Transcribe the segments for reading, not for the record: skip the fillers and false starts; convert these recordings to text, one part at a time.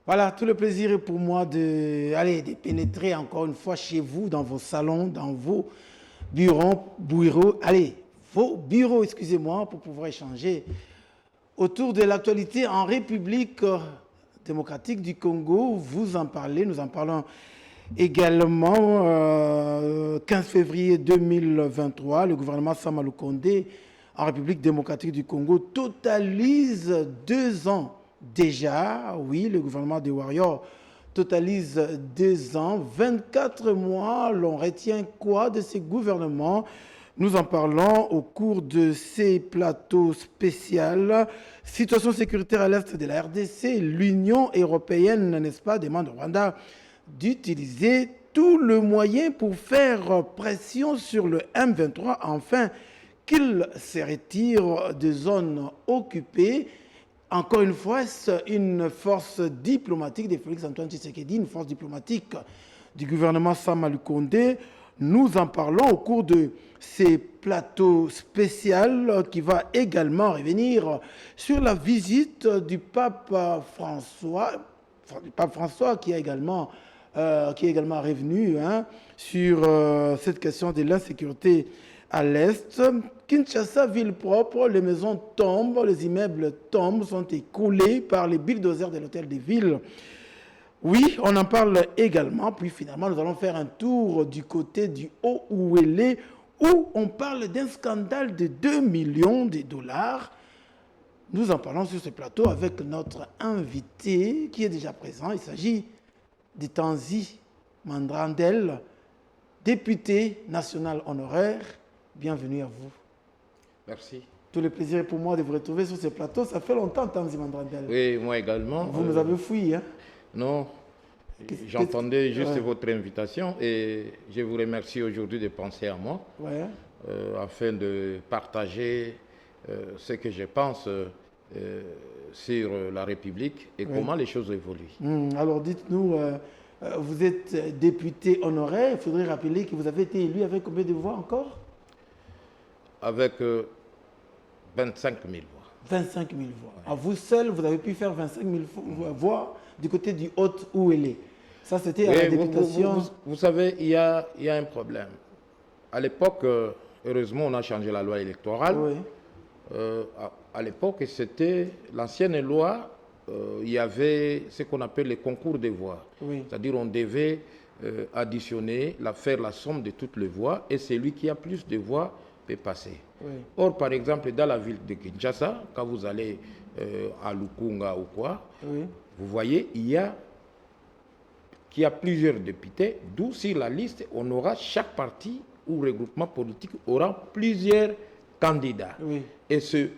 Voilà, tout le plaisir est pour moi de pénétrer encore une fois chez vous, dans vos salons, dans vos vos bureaux, excusez-moi, pour pouvoir échanger autour de l'actualité en République démocratique du Congo. Vous en parlez, nous en parlons également. 15 février 2023, le gouvernement Sama Lukonde en République démocratique du Congo totalise 2 ans déjà. Oui, le gouvernement des Warriors totalise 2 ans, 24 mois. L'on retient quoi de ces gouvernements? Nous en parlons au cours de ces plateaux spéciaux. Situation sécuritaire à l'est de la RDC, l'Union européenne, n'est-ce pas, demande au Rwanda d'utiliser tout le moyen pour faire pression sur le M23 afin qu'il se retire des zones occupées. Encore une fois, c'est une force diplomatique de Félix Antoine Tshisekedi, une force diplomatique du gouvernement Sama Lukonde. Nous en parlons au cours de ces plateaux spéciaux qui va également revenir sur la visite du pape François qui est également revenu sur cette question de l'insécurité à l'Est. Kinshasa, ville propre, les maisons tombent, les immeubles tombent, sont écroulés par les bulldozers de l'hôtel de ville. Oui, on en parle également. Puis finalement, nous allons faire un tour du côté du Haut-Ouélé où on parle d'un scandale de 2 millions de dollars. Nous en parlons sur ce plateau avec notre invité qui est déjà présent. Il s'agit de Tanzi Mandrandel, député national honoraire. Bienvenue à vous. Merci. Tout le plaisir est pour moi de vous retrouver sur ce plateau. Ça fait longtemps, Tanzi Mandrandel. Oui, moi également. Vous nous avez fouillé, hein? Non, j'entendais juste votre invitation et je vous remercie aujourd'hui de penser à moi afin de partager ce que je pense sur la République et comment les choses évoluent. Alors dites-nous, vous êtes député honoraire. Il faudrait rappeler que vous avez été élu avec combien de voix encore? Avec 25 000 voix. 25 000 voix. Ouais. À vous seul, vous avez pu faire 25 000 voix du côté du Haut-Ouélé. Ça, c'était à la députation. Vous savez, il y a un problème. À l'époque, heureusement, on a changé la loi électorale. Oui. À l'époque, c'était l'ancienne loi. Il y avait ce qu'on appelle les concours de voix. Oui. C'est-à-dire on devait additionner, faire la somme de toutes les voix et celui qui a plus de voix peut passer. Oui. Or, par exemple, dans la ville de Kinshasa, quand vous allez à Lukunga ou quoi, oui, vous voyez, il y a plusieurs députés, d'où sur la liste, on aura chaque parti ou regroupement politique aura plusieurs candidats. Oui. Et c'est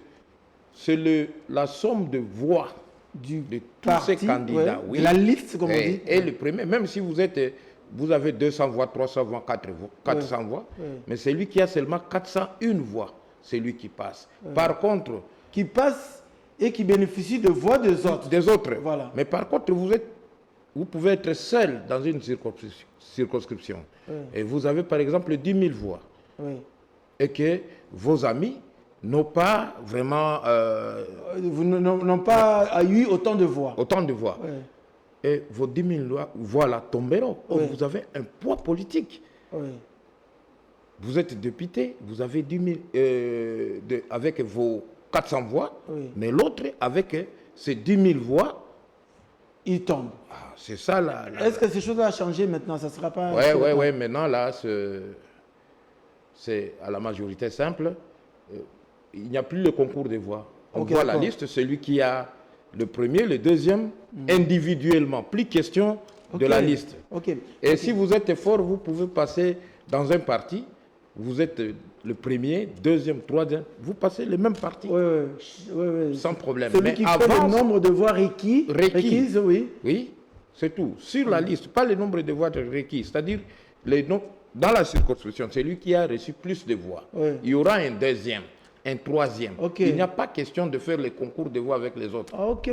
la somme de voix de tous ces candidats. Oui. La liste, comme on dit. Et le premier, même si vous avez 200 voix, 300 voix, 400 voix, mais c'est lui qui a seulement 401 voix, c'est lui qui passe. Par contre... Qui passe et qui bénéficie de voix des autres. Des autres. Voilà. Mais par contre, vous pouvez être seul dans une circonscription. Et vous avez par exemple 10 000 voix. Et que vos amis n'ont pas vraiment... n'ont pas eu autant de voix. Autant de voix. Et vos 10 000 voix là tomberont. Vous avez un poids politique. Vous êtes député, vous avez 10 000 avec vos 400 voix, mais l'autre, avec ses 10 000 voix, il tombe. Ah, c'est ça là. Est-ce que ces choses-là ont changé maintenant? Ça ne sera pas... Oui, maintenant là, c'est à la majorité simple. Il n'y a plus le concours de voix. On voit la liste, celui qui a le premier, le deuxième, individuellement. Plus question de la liste. Et si vous êtes fort, vous pouvez passer dans un parti. Vous êtes le premier, deuxième, troisième. Vous passez le même parti. Sans problème. Celui qui fait le nombre de voix requises, oui. Oui, c'est tout. Sur la liste, pas le nombre de voix requises. C'est-à-dire, dans la circonscription, c'est lui qui a reçu plus de voix. Il y aura un deuxième. Un troisième. Il n'y a pas question de faire les concours de voix avec les autres. Ok.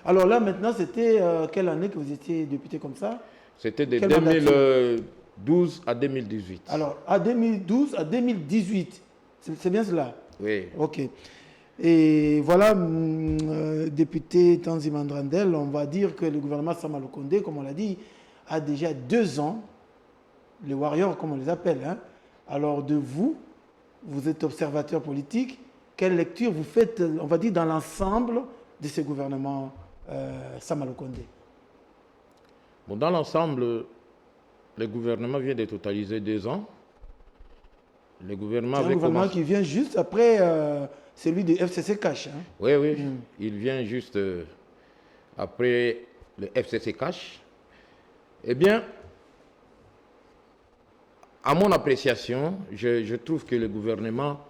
Alors là, maintenant, c'était quelle année que vous étiez député comme ça? C'était de 2012 à 2018. Alors, à 2012 à 2018, c'est bien cela? Oui. Ok. Et voilà, député Tanzi Mandrandel, on va dire que le gouvernement Sama Lukonde, comme on l'a dit, a déjà 2 ans, les warriors comme on les appelle. Hein. Alors de vous, vous êtes observateur politique, quelle lecture vous faites, on va dire, dans l'ensemble de ce gouvernement Sama Lukonde? Bon, dans l'ensemble, le gouvernement vient de totaliser 2 ans. Le gouvernement C'est un gouvernement qui vient juste après celui de FCC Cash. Hein. Oui, oui. Il vient juste après le FCC Cash. Eh bien, à mon appréciation, je trouve que le gouvernement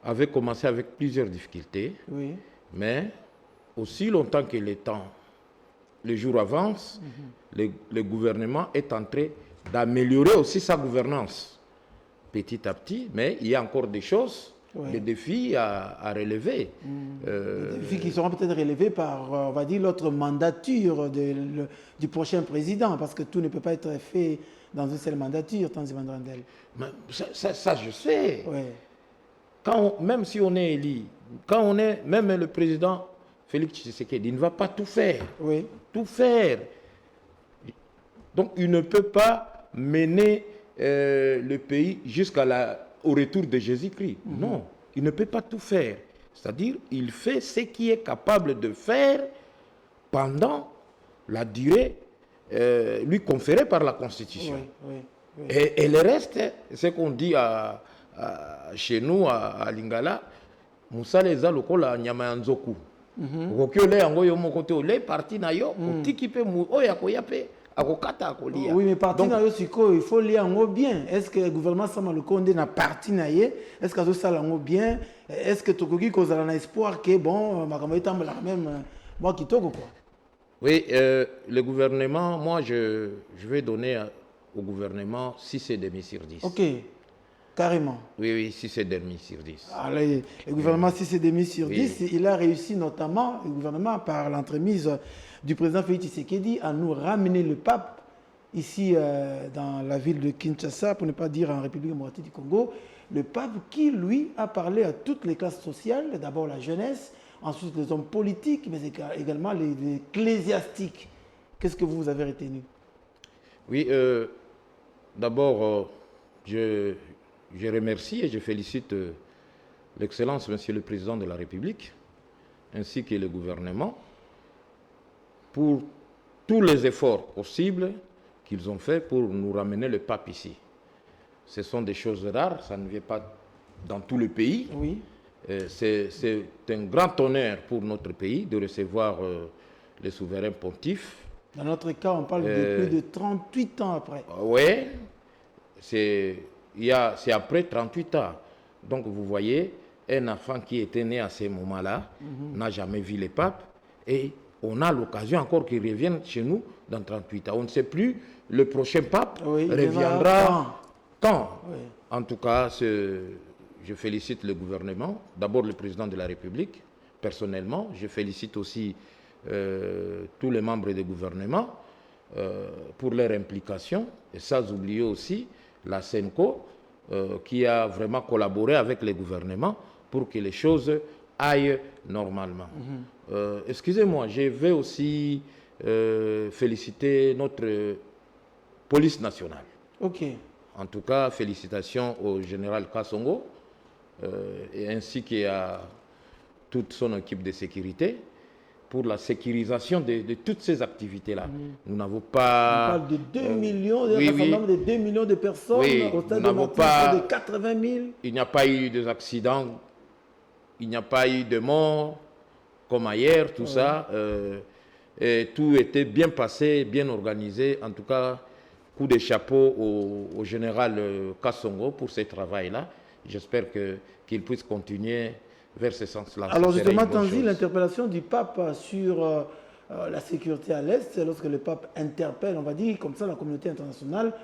avait commencé avec plusieurs difficultés. Oui. Mais aussi longtemps que le jour avance, le gouvernement est en train d'améliorer aussi sa gouvernance. Petit à petit, mais il y a encore des choses, des défis à relever. Des défis qui seront peut-être relevés par, on va dire, l'autre mandature du prochain président, parce que tout ne peut pas être fait dans une seule mandature, Tanzi Mandrandel. Ça, je sais. Ouais. Même si on est élu, même le président Félix Tshisekedi, il ne va pas tout faire. Oui. Tout faire. Donc, il ne peut pas mener le pays au retour de Jésus-Christ. Non, il ne peut pas tout faire. C'est-à-dire, il fait ce qu'il est capable de faire pendant la durée lui conférée par la Constitution. Oui. Et le reste, ce qu'on dit chez nous, à Lingala, Moussa les a lokola nyama ya nzoku. Okokiole yango yo mokote ole parti na yo, otikipe mu oya koyape. Oui, mais parti na yo siko, il faut lire en bien. Est-ce que le gouvernement Sama Lukonde n'a parti na ye? Est-ce que ça l'a bien? Est-ce que Tokoki cause a espoir que bon, ma camarade tambe la même moi qui togo quoi? Oui, le gouvernement, moi je vais donner au gouvernement 6,5 sur 10. Ok, carrément. Oui, 6,5 sur 10. Alors, le gouvernement 6,5 sur 10, il a réussi notamment, le gouvernement, par l'entremise du président Félix Tshisekedi, à nous ramener le pape ici dans la ville de Kinshasa, pour ne pas dire en République démocratique du Congo. Le pape qui, lui, a parlé à toutes les classes sociales, d'abord la jeunesse, ensuite les hommes politiques, mais également les ecclésiastiques. Qu'est-ce que vous avez retenu? Oui, d'abord, je remercie et je félicite l'Excellence, Monsieur le Président de la République, ainsi que le gouvernement, pour tous les efforts possibles qu'ils ont faits pour nous ramener le pape ici. Ce sont des choses rares, ça ne vient pas dans tout le pays. Oui. C'est un grand honneur pour notre pays de recevoir les souverains pontifes. Dans notre cas, on parle de plus de 38 ans après. Oui, c'est après 38 ans. Donc vous voyez, un enfant qui était né à ce moment-là n'a jamais vu le pape et on a l'occasion encore qu'il revienne chez nous dans 38 ans. On ne sait plus, le prochain pape reviendra quand. Oui. En tout cas, je félicite le gouvernement, d'abord le président de la République, personnellement. Je félicite aussi tous les membres du gouvernement pour leur implication. Et sans oublier aussi la SENCO qui a vraiment collaboré avec le gouvernement pour que les choses aillent normalement. Excusez-moi, je vais aussi féliciter notre police nationale. Ok. En tout cas, félicitations au général Kassongo et ainsi qu'à toute son équipe de sécurité pour la sécurisation de toutes ces activités-là. Nous n'avons pas... On parle de 2 millions, de 2 millions de personnes au stade de Martin, de 80 000. Il n'y a pas eu d'accidents, il n'y a pas eu de morts comme ailleurs, tout ça. Et tout était bien passé, bien organisé. En tout cas, coup de chapeau au général Kassongo pour ce travail-là. J'espère qu'il puisse continuer vers ce sens-là. Alors justement, Tanzi, l'interpellation du pape sur la sécurité à l'Est, c'est lorsque le pape interpelle, on va dire comme ça, la communauté internationale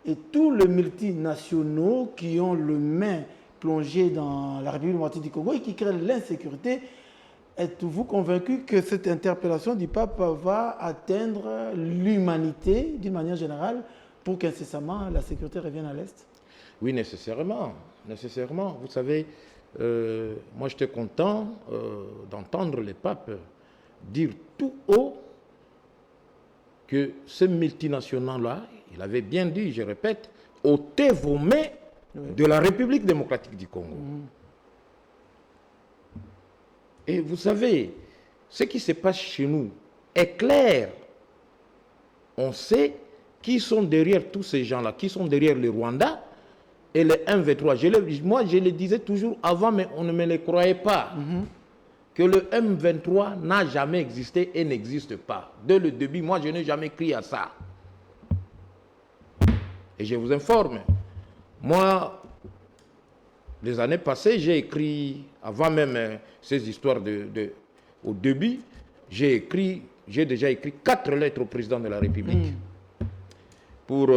et tous les multinationaux qui ont le main plongé dans la République démocratique du Congo et qui créent l'insécurité. Êtes-vous convaincu que cette interpellation du pape va atteindre l'humanité d'une manière générale pour qu'incessamment la sécurité revienne à l'Est? Oui, nécessairement. Nécessairement. Vous savez, moi j'étais content d'entendre le pape dire tout haut que ces multinationales-là, il avait bien dit, je répète, ôtez vos mains de la République démocratique du Congo. Et vous savez, ce qui se passe chez nous est clair. On sait qui sont derrière tous ces gens-là, qui sont derrière les Rwandais et les M23. Moi, je le disais toujours avant, mais on ne me le croyait pas. Que le M23 n'a jamais existé et n'existe pas. Dès le début, moi, je n'ai jamais crié à ça. Et je vous informe, moi, les années passées, j'ai écrit, avant même ces histoires au début, j'ai déjà écrit 4 lettres au président de la République pour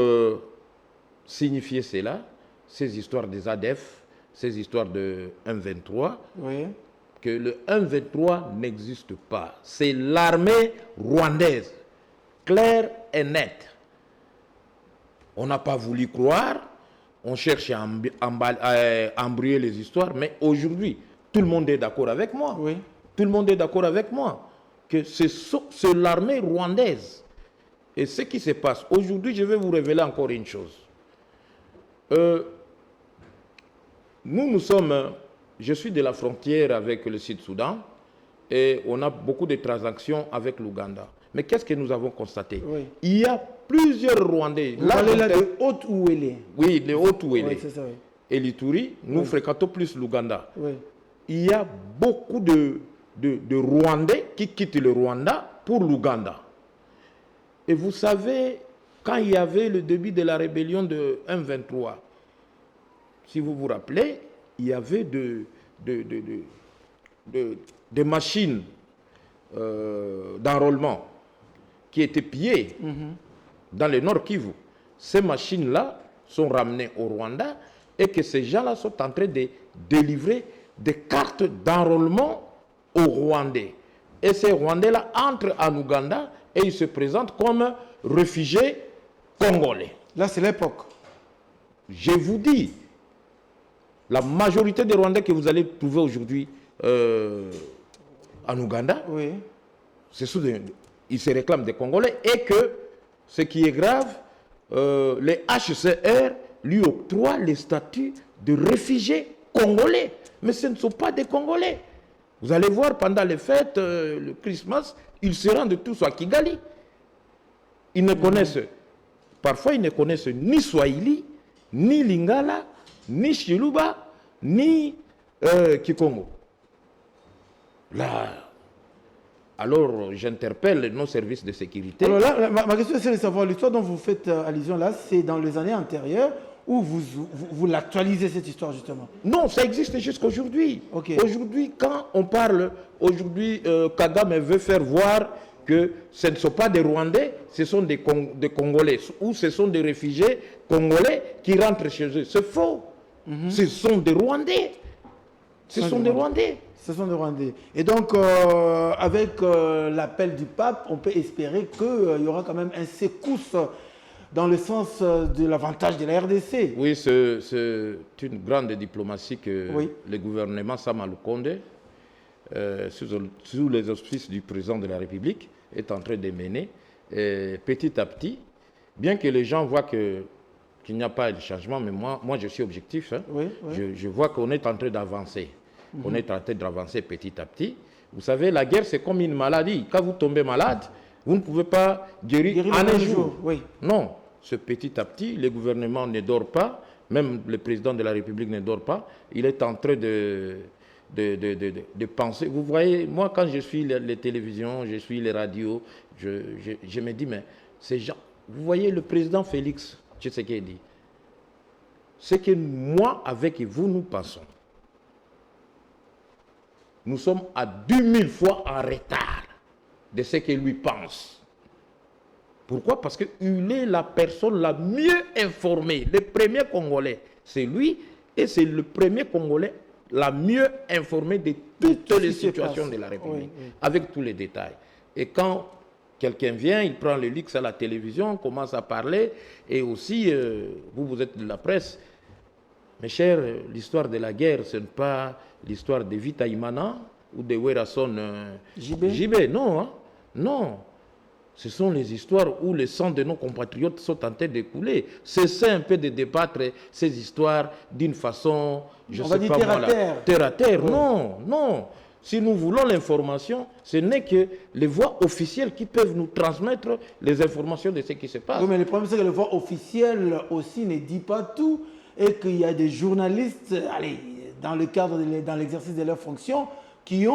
signifier cela, ces histoires des ADF, ces histoires de M23, que le M23 n'existe pas. C'est l'armée rwandaise, claire et nette. On n'a pas voulu croire, on cherche à embrouiller les histoires, mais aujourd'hui, tout le monde est d'accord avec moi. Tout le monde est d'accord avec moi que c'est l'armée rwandaise. Et ce qui se passe, aujourd'hui, je vais vous révéler encore une chose. Nous sommes, je suis de la frontière avec le Sud-Soudan et on a beaucoup de transactions avec l'Ouganda. Mais qu'est-ce que nous avons constaté? Il y a plusieurs Rwandais. Vous parlez là de Haute-Ouélé. Oui, de Haute-Ouélé. C'est ça, Et l'Ituri, nous fréquentons plus l'Ouganda. Il y a beaucoup de Rwandais qui quittent le Rwanda pour l'Ouganda. Et vous savez, quand il y avait le début de la rébellion de M23, si vous vous rappelez, il y avait des machines d'enrôlement qui étaient pillées dans le Nord Kivu. Ces machines-là sont ramenées au Rwanda et que ces gens-là sont en train de délivrer des cartes d'enrôlement aux Rwandais. Et ces Rwandais-là entrent en Ouganda et ils se présentent comme réfugiés congolais. Là, c'est l'époque. Je vous dis, la majorité des Rwandais que vous allez trouver aujourd'hui en Ouganda, ils se réclament des Congolais et que, ce qui est grave, les HCR lui octroient le statut de réfugié congolais. Mais ce ne sont pas des Congolais. Vous allez voir, pendant les fêtes, le Christmas, ils se rendent tous à Kigali. Ils ne connaissent, parfois ils ne connaissent ni Swahili, ni Lingala, ni Chiluba, ni Kikongo. Là, alors j'interpelle nos services de sécurité. Alors là, ma question c'est de savoir, l'histoire dont vous faites allusion là, c'est dans les années antérieures où vous l'actualisez cette histoire justement? Non, ça existe jusqu'à aujourd'hui. Aujourd'hui, quand on parle, Kagame veut faire voir que ce ne sont pas des Rwandais, ce sont des Congolais, ou ce sont des réfugiés congolais qui rentrent chez eux. C'est faux. Ce sont des Rwandais. Ce sont des Rwandais. Ce sont des Rwandais. Et donc, avec l'appel du pape, on peut espérer qu'il y aura quand même un secousse dans le sens de l'avantage de la RDC. Oui, c'est une grande diplomatie que le gouvernement Sama Lukonde, sous les auspices du président de la République, est en train de mener. Et petit à petit, bien que les gens voient qu'il n'y a pas de changement, mais moi je suis objectif. Hein. Je vois qu'on est en train d'avancer. On est en train d'avancer petit à petit. Vous savez, la guerre, c'est comme une maladie. Quand vous tombez malade, vous ne pouvez pas guérir en un jour. Non, ce petit à petit, le gouvernement ne dort pas, même le président de la République ne dort pas. Il est en train de penser. Vous voyez, moi, quand je suis les télévisions, je suis les radios, je me dis, mais ces gens... Vous voyez, le président Félix, je sais ce qu'il dit. C'est que moi, avec vous, nous pensons. Nous sommes à 10 000 fois en retard de ce qu'il lui pense. Pourquoi? Parce qu'il est la personne la mieux informée. Le premier Congolais, c'est lui, et c'est le premier Congolais la mieux informée de toutes les situations de la République, avec tous les détails. Et quand quelqu'un vient, il prend le leaks à la télévision, commence à parler, et aussi, vous êtes de la presse, Mes chers, l'histoire de la guerre, ce n'est pas l'histoire de Vita Imana ou de Werason JB. Non, hein? Non. Ce sont les histoires où le sang de nos compatriotes sont en train de couler. Cessez un peu de débattre ces histoires d'une façon, je ne sais pas moi, terre à terre. Ouais. Non, non. Si nous voulons l'information, ce n'est que les voies officielles qui peuvent nous transmettre les informations de ce qui se passe. Oui, mais le problème, c'est que les voies officielles aussi ne disent pas tout et qu'il y a des journalistes, allez, dans le cadre, dans l'exercice de leurs fonctions, qui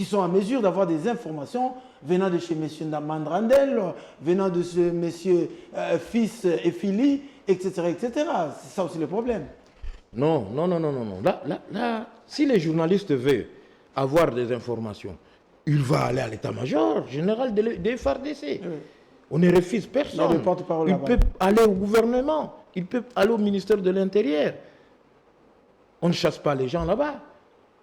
sont en mesure d'avoir des informations venant de chez M. Mandrandel, venant de ce M. Fils et Fili, etc., etc. C'est ça aussi le problème. Non, non, non, non, non, non. Là, si les journalistes veulent avoir des informations, il va aller à l'état-major général des FARDC. Oui. On ne refuse personne. Il peut aller au gouvernement, il peut aller au ministère de l'Intérieur. On ne chasse pas les gens là-bas.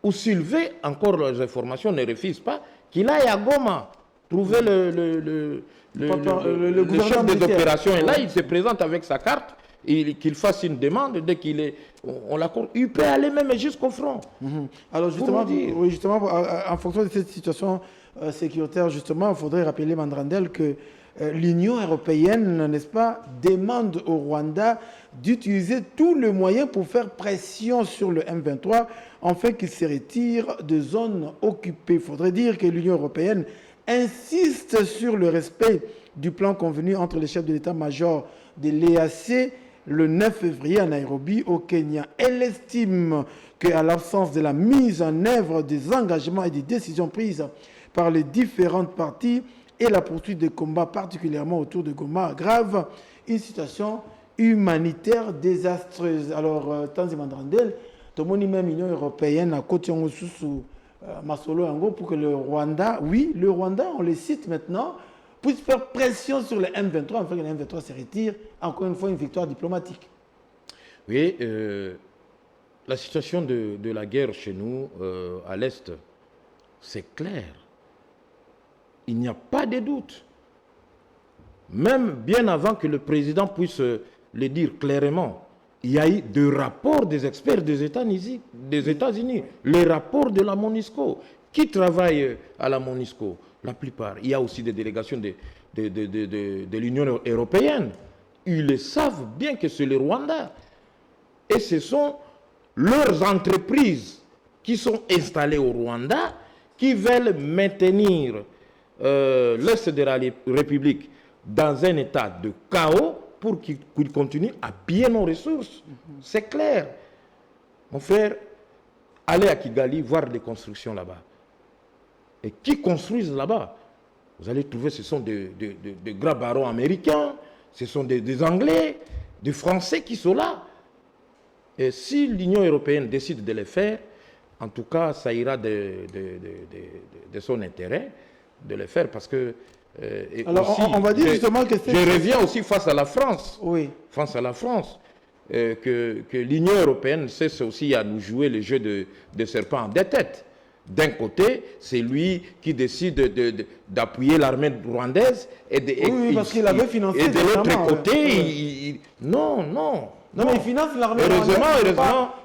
Ou s'il veut encore les informations, ne refuse pas, qu'il aille à Goma, trouver le chef des opérations. Et là, il se présente avec sa carte, qu'il fasse une demande, dès qu'il est, on l'accorde, il peut aller même jusqu'au front. Alors justement, oui, justement, en fonction de cette situation sécuritaire, justement, il faudrait rappeler, Mandrandel, que l'Union européenne, n'est-ce pas, demande au Rwanda d'utiliser tous les moyens pour faire pression sur le M23 afin qu'il se retire de zones occupées. Il faudrait dire que l'Union européenne insiste sur le respect du plan convenu entre les chefs de l'état-major de l'EAC le 9 février à Nairobi, au Kenya. Elle estime qu'à l'absence de la mise en œuvre des engagements et des décisions prises par les différentes parties et la poursuite des combats, particulièrement autour de Goma, aggrave une situation humanitaire désastreuse. Alors, Tanzi Mandrandel, tout le monde, même l'Union européenne, à côté sous Masolo Yango, pour que le Rwanda, oui, le Rwanda, on le cite maintenant, puisse faire pression sur le M23, afin que le M23 se retire. Encore une fois, une victoire diplomatique. Oui, la situation de la guerre chez nous, à l'Est, c'est clair. Il n'y a pas de doute. Même bien avant que le président puisse le dire clairement, il y a eu des rapports des experts des États-Unis, les rapports de la MONUSCO. Qui travaille à la MONUSCO? La plupart. Il y a aussi des délégations de l'Union européenne. Ils savent bien que c'est le Rwanda. Et ce sont leurs entreprises qui sont installées au Rwanda qui veulent maintenir l'Est de la République dans un état de chaos pour qu'il continue à piller nos ressources. C'est clair. Mon frère, allez à Kigali voir des constructions là-bas. Et qui construisent là-bas? Vous allez trouver, ce sont des grands barons américains, ce sont des Anglais, des Français qui sont là. Et si l'Union européenne décide de les faire, en tout cas, ça ira de son intérêt de le faire parce que... alors, aussi, on va dire justement que c'est... Je reviens aussi face à la France. Oui. Face à la France. Que l'Union européenne cesse aussi à nous jouer le jeu de serpent en deux têtes. D'un côté, c'est lui qui décide d'appuyer l'armée rwandaise oui, parce qu'il avait financé. Et de l'autre côté, non. Non, mais il finance l'armée rwandaise.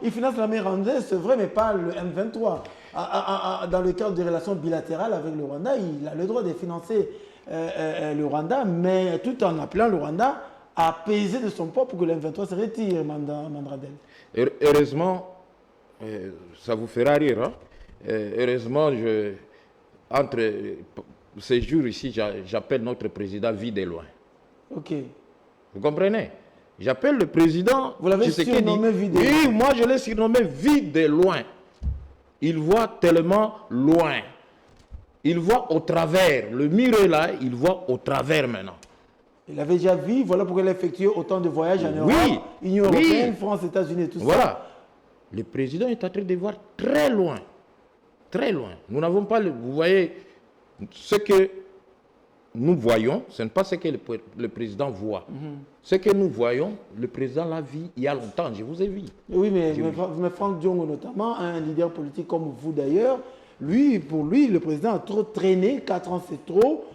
Il finance l'armée rwandaise, c'est vrai, mais pas le M23. Dans le cadre des relations bilatérales avec le Rwanda, il a le droit de financer le Rwanda, mais tout en appelant le Rwanda à peser de son poids pour que le M23 se retire, Mandrandel. Heureusement, ça vous fera rire, hein? Heureusement, entre ces jours ici, j'appelle notre président Vie de loin. Ok. Vous comprenez? J'appelle le président. Vous l'avez surnommé Vie de loin? Oui, moi je l'ai surnommé Vie de loin. Il voit tellement loin. Il voit au travers. Le mur est là, il voit au travers maintenant. Il avait déjà vu, voilà pourquoi il a effectué autant de voyages en Europe, Union européenne, France, États-Unis, tout ça. Voilà. Le président est en train de voir très loin. Très loin. Nous n'avons pas, vous voyez, ce que nous voyons, ce n'est pas ce que le président voit. Ce que nous voyons, le président l'a vu il y a longtemps, je vous ai vu. Oui, mais Franck Diongo notamment, un leader politique comme vous d'ailleurs, pour lui, le président a trop traîné, 4 ans c'est trop,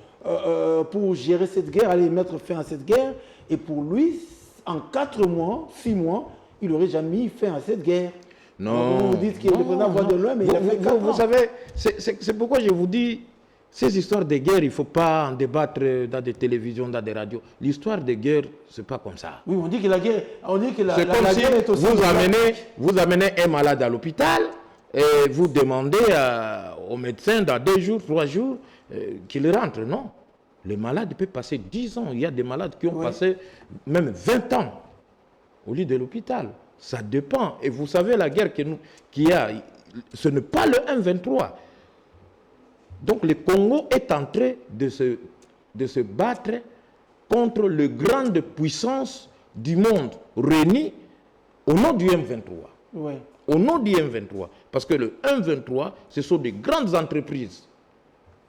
pour gérer cette guerre, aller mettre fin à cette guerre. Et pour lui, en 4 mois, 6 mois, il n'aurait jamais mis fin à cette guerre. Non. Vous dites qu'il est le président voit de loin, mais il a fait 4 ans. Vous savez, c'est pourquoi je vous dis, ces histoires de guerre, il ne faut pas en débattre dans des télévisions, dans des radios. L'histoire de guerre, ce n'est pas comme ça. Oui, on dit que la guerre, c'est comme si guerre est aussi... vous amenez un malade à l'hôpital et vous demandez au médecin dans 2 jours, 3 jours, qu'il rentre. Non. Le malade peut passer 10 ans. Il y a des malades qui ont passé même 20 ans au lit de l'hôpital. Ça dépend. Et vous savez, la guerre qu'il y a, ce n'est pas le M23. Donc le Congo est en train de se battre contre les grandes puissances du monde réunies au nom du M23. Oui. Au nom du M23. Parce que le M23, ce sont des grandes entreprises.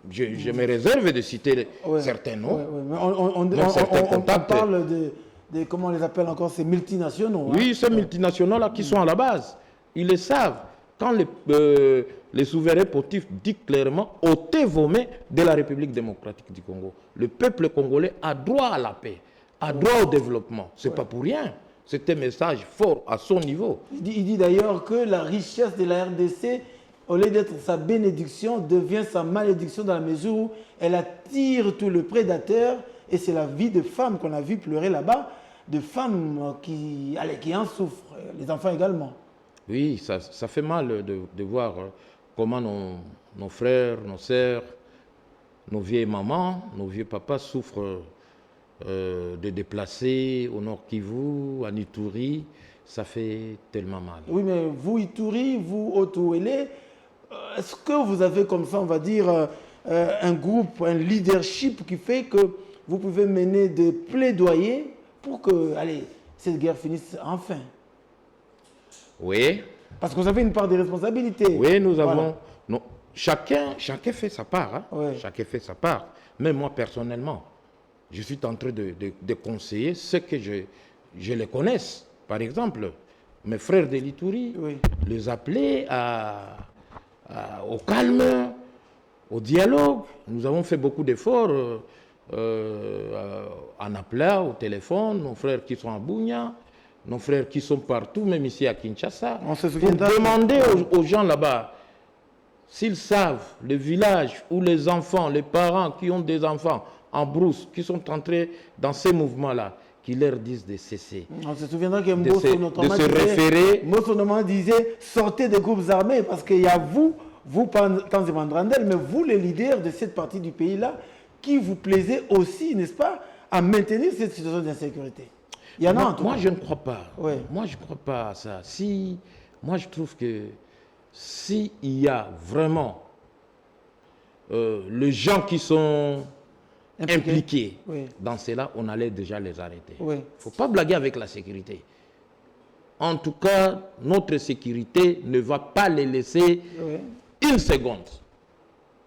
Je me réserve de citer certains noms. Mais on parle de, comment on les appelle encore, ces multinationaux. Oui, ces multinationaux-là qui sont à la base. Ils le savent. Quand les souverains pontifes disent clairement, ôtez vos mains de la République démocratique du Congo. Le peuple congolais a droit à la paix, a droit au développement. Ce n'est pas pour rien. C'est un message fort à son niveau. Il dit d'ailleurs que la richesse de la RDC, au lieu d'être sa bénédiction, devient sa malédiction dans la mesure où elle attire tous les prédateurs. Et c'est la vie de femmes qu'on a vu pleurer là-bas, de femmes qui en souffrent, les enfants également. Oui, ça fait mal de voir comment nos frères, nos sœurs, nos vieilles mamans, nos vieux papas souffrent de déplacés au Nord Kivu, à Ituri. Ça fait tellement mal. Oui, mais vous, Ituri, vous, Haut-Ouélé, est-ce que vous avez comme ça, on va dire, un groupe, un leadership qui fait que vous pouvez mener des plaidoyers pour que, cette guerre finisse enfin? Oui. Parce que vous avez une part de responsabilité. Oui, nous avons... Non, chacun fait sa part. Hein? Ouais. Chacun fait sa part. Même moi, personnellement, je suis en train de conseiller ceux que je les connaisse. Par exemple, mes frères de l'Ituri, les appeler au calme, au dialogue. Nous avons fait beaucoup d'efforts en appelant au téléphone, nos frères qui sont à Bunia, nos frères qui sont partout, même ici à Kinshasa. On se souvient demander aux gens là-bas s'ils savent, le village où les enfants, les parents qui ont des enfants en brousse, qui sont entrés dans ces mouvements-là, qui leur disent de cesser. On se souviendra que Mbosso notamment disait sortez des groupes armés parce qu'il y a vous Tanzi Mandrandel, mais vous les leaders de cette partie du pays-là, qui vous plaisez aussi, n'est-ce pas, à maintenir cette situation d'insécurité. Il y en a en tout cas. Moi, je ne crois pas. Ouais. Moi, je ne crois pas à ça. Moi, je trouve que s'il y a vraiment les gens qui sont impliqués dans cela, on allait déjà les arrêter. Il ne faut pas blaguer avec la sécurité. En tout cas, notre sécurité ne va pas les laisser une seconde.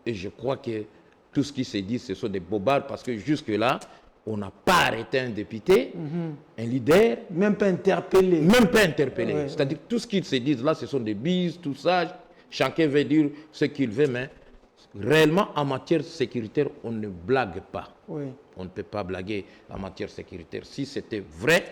Et je crois que tout ce qui se dit, ce sont des bobards parce que jusque-là, on n'a pas arrêté un député, un leader. Même pas interpellé. Même pas interpellé. C'est-à-dire tout ce qu'ils se disent là, ce sont des bises, tout ça. Chacun veut dire ce qu'il veut, mais réellement, en matière sécuritaire, on ne blague pas. On ne peut pas blaguer en matière sécuritaire. Si c'était vrai,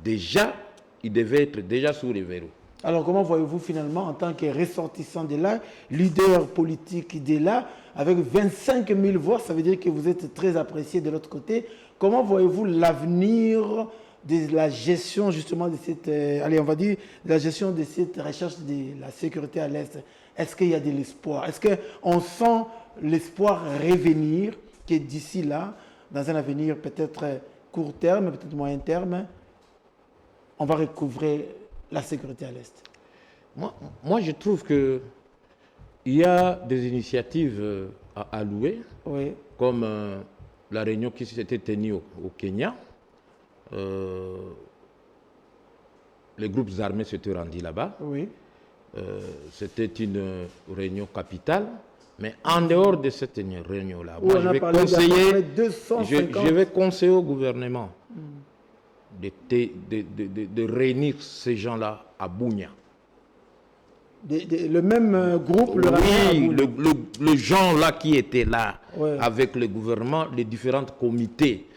déjà, il devait être déjà sous les verrous. Alors, comment voyez-vous finalement, en tant que ressortissant de là, leader politique de là, avec 25 000 voix, ça veut dire que vous êtes très apprécié de l'autre côté. Comment voyez-vous l'avenir de la gestion justement de cette, on va dire, de la gestion de cette recherche de la sécurité à l'Est? Est-ce qu'il y a de l'espoir? Est-ce qu'on sent l'espoir revenir, que d'ici là, dans un avenir peut-être court terme, peut-être moyen terme, on va recouvrer la sécurité à l'Est? Moi, je trouve qu'il y a des initiatives à louer, comme la réunion qui s'était tenue au Kenya. Les groupes armés s'étaient rendus là-bas. C'était une réunion capitale. Mais en dehors de cette réunion-là, je vais conseiller au gouvernement de réunir ces gens-là à Bunia. Le même groupe, les gens là qui étaient là avec le gouvernement, les différentes communautés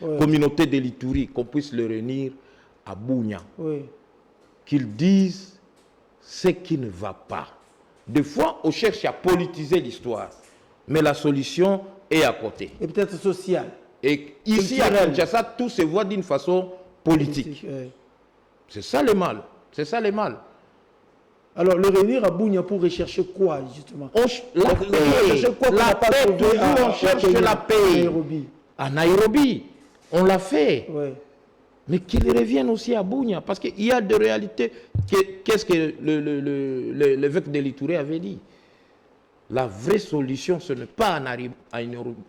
de l'Ituri, qu'on puisse les réunir à Bunia. qu'ils disent ce qui ne va pas. Des fois, on cherche à politiser l'histoire, mais la solution est à côté. Et peut-être sociale. Et ici, à Kinshasa, tout se voit d'une façon politique. C'est ça le mal. C'est ça le mal. Alors, le réunir à Bunia pour rechercher quoi, justement? La paix, toujours on cherche la paix. À Nairobi, on l'a fait. Ouais. Mais qu'il revienne aussi à Bunia, parce qu'il y a des réalités. Qu'est-ce que l'évêque de l'Itouré avait dit? La vraie solution, ce n'est pas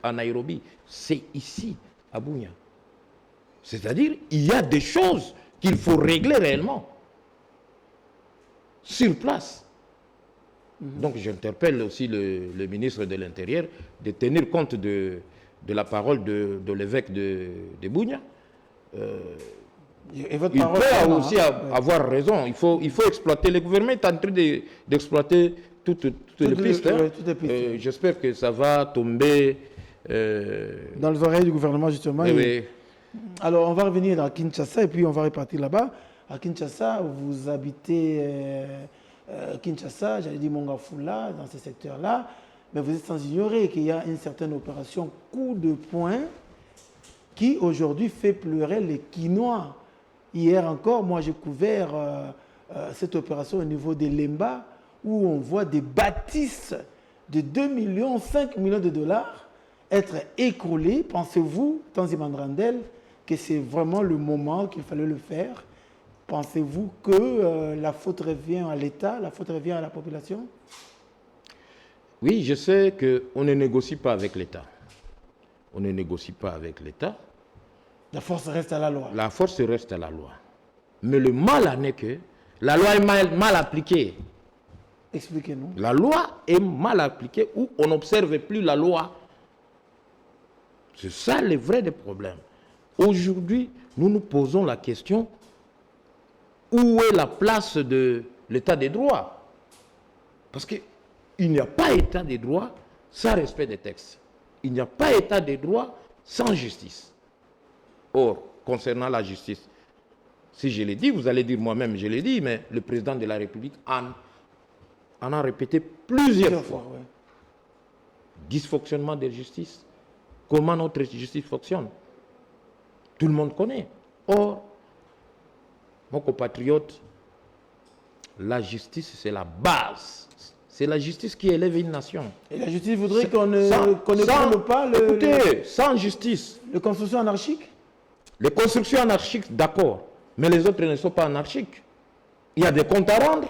à Nairobi, c'est ici, à Bunia. C'est-à-dire, il y a des choses qu'il faut régler réellement, sur place. Donc, j'interpelle aussi le ministre de l'Intérieur de tenir compte de la parole de l'évêque de Bunia. Et votre il parole, peut aussi avoir raison. Il faut exploiter. Le gouvernement est en train d'exploiter toutes les pistes. J'espère que ça va tomber dans les oreilles du gouvernement, justement. Oui. Alors, on va revenir à Kinshasa et puis on va repartir là-bas. À Kinshasa, vous habitez Kinshasa, j'allais dire Mongafula, dans ce secteur-là, mais vous êtes sans ignorer qu'il y a une certaine opération coup de poing qui aujourd'hui fait pleurer les Quinois. Hier encore, moi j'ai couvert cette opération au niveau des Lemba, où on voit des bâtisses de 2 millions, 5 millions de dollars être écroulées. Pensez-vous, Tanzi Mandrandel, que c'est vraiment le moment qu'il fallait le faire? Pensez-vous que la faute revient à l'État, la faute revient à la population? Oui, je sais qu'on ne négocie pas avec l'État. On ne négocie pas avec l'État. La force reste à la loi. La force reste à la loi. Mais le mal en est que la loi est mal appliquée. Expliquez-nous. La loi est mal appliquée ou on n'observe plus la loi. C'est ça le vrai des problèmes. Aujourd'hui, nous nous posons la question, où est la place de l'état des droits? Parce qu'il n'y a pas état des droits sans respect des textes. Il n'y a pas état des droits sans justice. Or, concernant la justice, si je l'ai dit, vous allez dire moi-même, je l'ai dit, mais le président de la République en a répété plusieurs fois. Ouais. Dysfonctionnement de la justice. Comment notre justice fonctionne? Tout le monde connaît. Or, mon compatriote, la justice, c'est la base. C'est la justice qui élève une nation. Et la justice voudrait qu'on ne prenne pas sans justice. Les constructions anarchiques? Les constructions anarchiques, d'accord. Mais les autres ne sont pas anarchiques. Il y a des comptes à rendre.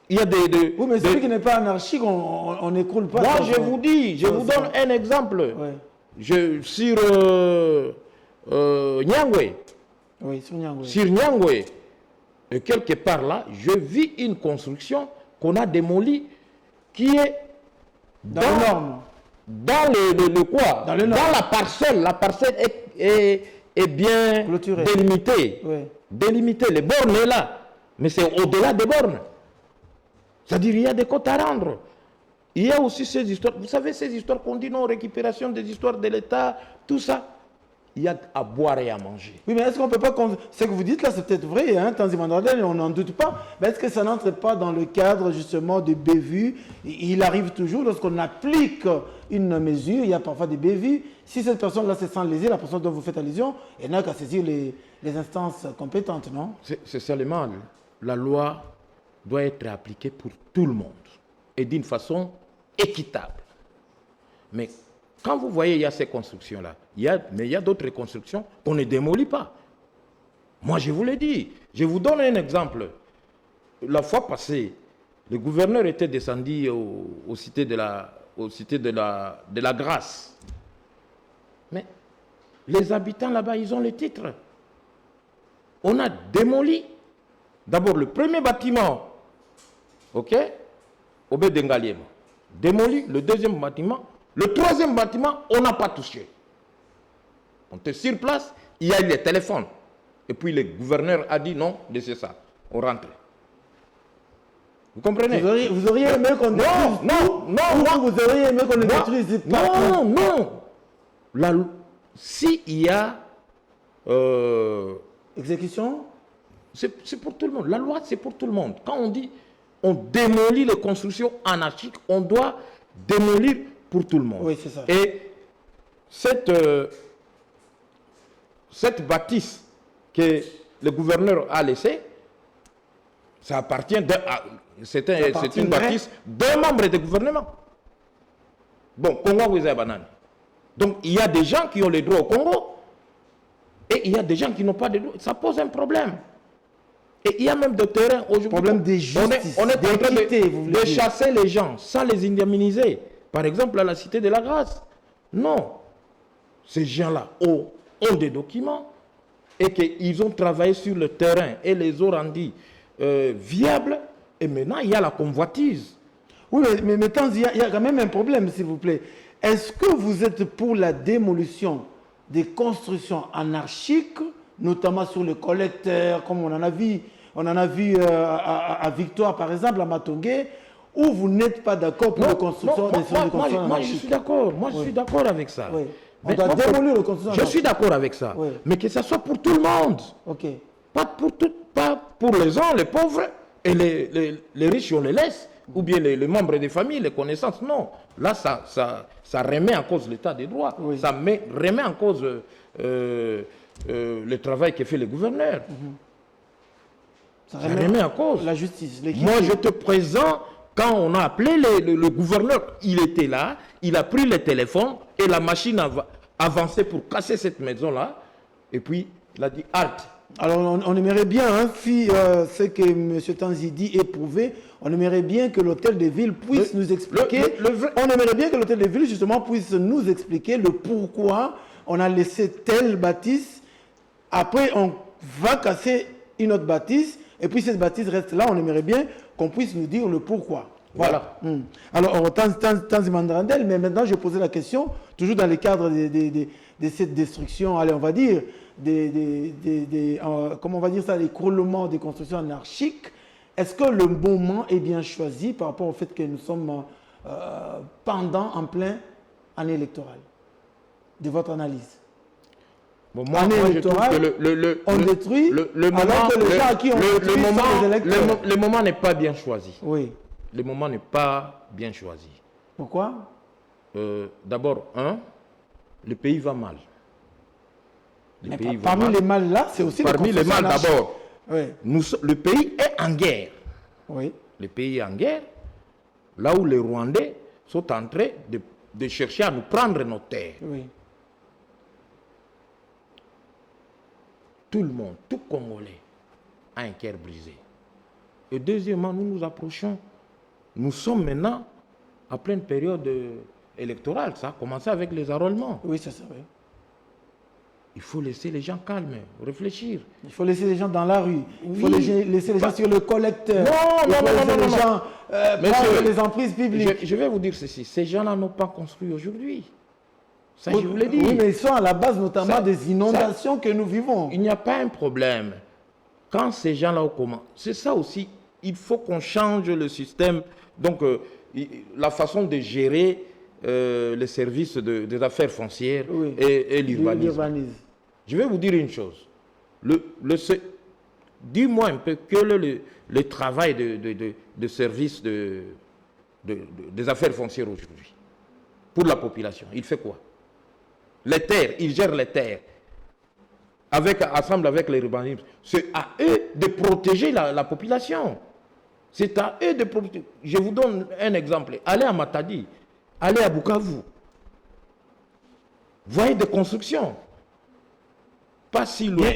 Il y a des oui, mais celui qui n'est pas anarchique, on n'écroule pas. Moi, je vous dis, je vous donne un exemple. Ouais. Sur Nyangwe. Oui, sur Nyangwe. Sur Nyangwe. Et quelque part là, je vis une construction qu'on a démolie qui est dans les normes. Dans le quoi? Dans la parcelle. La parcelle est bien clôturée. Délimitée. Oui. Délimitée. Les bornes sont là. Mais c'est au-delà des bornes. C'est-à-dire qu'il y a des comptes à rendre. Il y a aussi ces histoires. Vous savez, ces histoires qu'on dit non, récupération des histoires de l'État, tout ça. Il y a à boire et à manger. Oui, mais est-ce qu'on ne peut pas... Ce que vous dites là, c'est peut-être vrai, hein, Tanzi Mandrandel, on n'en doute pas. Mais est-ce que ça n'entre pas dans le cadre justement de bévues? Il arrive toujours, lorsqu'on applique une mesure, il y a parfois des bévues. Si cette personne-là se sent lésée, la personne dont vous faites allusion, elle n'a qu'à saisir les instances compétentes, non? C'est seulement la loi doit être appliquée pour tout le monde et d'une façon équitable. Mais quand vous voyez, il y a ces constructions-là, mais il y a d'autres constructions qu'on ne démolit pas. Moi, je vous l'ai dit. Je vous donne un exemple. La fois passée, le gouverneur était descendu aux cités de la Grâce. Mais les habitants là-bas, ils ont les titres. On a démoli d'abord le premier bâtiment, ok, au Bédengaliem. Démoli le deuxième bâtiment. Le troisième bâtiment, on n'a pas touché. On était sur place, il y a eu les téléphones. Et puis le gouverneur a dit non, laissez ça. On rentre. Vous comprenez? Vous auriez aimé qu'on détruise vous auriez aimé qu'on détruise non. S'il y a... exécution? C'est pour tout le monde. La loi, c'est pour tout le monde. Quand on dit on démolit les constructions anarchiques, on doit démolir pour tout le monde. Oui, c'est ça. Et cette bâtisse que le gouverneur a laissée, ça appartient c'est une bâtisse d'un membre du gouvernement. Bon, Congo, vous avez banane. Donc, il y a des gens qui ont les droits au Congo et il y a des gens qui n'ont pas de droits. Ça pose un problème. Et il y a même des terrains aujourd'hui. Problème de justice, on est en train de dire. chasser les gens sans les indemniser. Par exemple, à la Cité de la Grâce. Non. Ces gens-là ont des documents et qu'ils ont travaillé sur le terrain et les ont rendus viables. Et maintenant, il y a la convoitise. Oui, mais quand il y a quand même un problème, s'il vous plaît. Est-ce que vous êtes pour la démolition des constructions anarchiques, notamment sur le collecteur, comme on en a vu à Victoire, par exemple, à Matongué, ou vous n'êtes pas d'accord pour les constructions anarchiques? Moi, je suis d'accord. Moi, je suis d'accord avec ça. Oui. On doit démolir les constructions anarchiques. Je suis d'accord avec ça. Oui. Mais que ça soit pour tout le monde. Ok. Pas pour les gens, les pauvres, et les riches, on les laisse. Ou bien les membres des familles, les connaissances. Non. Là, ça remet en cause l'état des droits. Oui. Ça remet en cause le travail que fait le gouverneur. Ça remet en cause la justice. Moi, je te présente, quand on a appelé le gouverneur, il était là, il a pris le téléphone et la machine a avancé pour casser cette maison-là. Et puis, il a dit halte. Alors, on aimerait bien, si ce que M. Tanzi dit est prouvé, on aimerait bien que l'hôtel de ville puisse nous expliquer. On aimerait bien que l'hôtel de ville, justement, puisse nous expliquer le pourquoi on a laissé telle bâtisse. Après, on va casser une autre bâtisse. Et puis, cette bâtisse reste là. On aimerait bien qu'on puisse nous dire le pourquoi. Voilà. Alors, Tanzi Mandrandel, mais maintenant, je posais la question, toujours dans le cadre de cette destruction, allez, on va dire, comment on va dire ça, l'écroulement des constructions anarchiques. Est-ce que le moment est bien choisi par rapport au fait que nous sommes en plein année électorale? De votre analyse. Bon, moi, je trouve que on détruit le moment, alors que les gens à qui on détruit sont les électeurs. Le moment n'est pas bien choisi. Oui. Le moment n'est pas bien choisi. Pourquoi? D'abord, le pays va mal. Parmi les mal là, c'est aussi parmi les mal d'abord. Oui. Le pays est en guerre. Oui. Le pays est en guerre. Là où les Rwandais sont en train de chercher à nous prendre nos terres. Oui. Tout le monde, tout Congolais a un cœur brisé. Et deuxièmement, nous nous approchons. Nous sommes maintenant en pleine période électorale. Ça a commencé avec les enrôlements. Oui, c'est ça, oui. Il faut laisser les gens calmes, réfléchir. Il faut laisser les gens dans la rue. Il faut laisser les gens sur le collecteur. Non. Les gens prendre les emprises publiques. Je vais vous dire ceci. Ces gens-là n'ont pas construit aujourd'hui. Ça, je vous l'ai dit. Oui, mais ils sont à la base notamment des inondations que nous vivons. Il n'y a pas un problème. Quand ces gens-là ont commencé, c'est ça aussi. Il faut qu'on change le système. Donc, la façon de gérer les services des affaires foncières et l'urbanisme. Je vais vous dire une chose. Dis-moi un peu quel est le travail de service des affaires foncières aujourd'hui pour la population. Il fait quoi? Les terres, il gère les terres. Ensemble avec les urbanistes. C'est à eux de protéger la population. C'est à eux de protéger. Je vous donne un exemple. Allez à Matadi. Allez à Bukavu. Voyez des constructions. Pas si loin.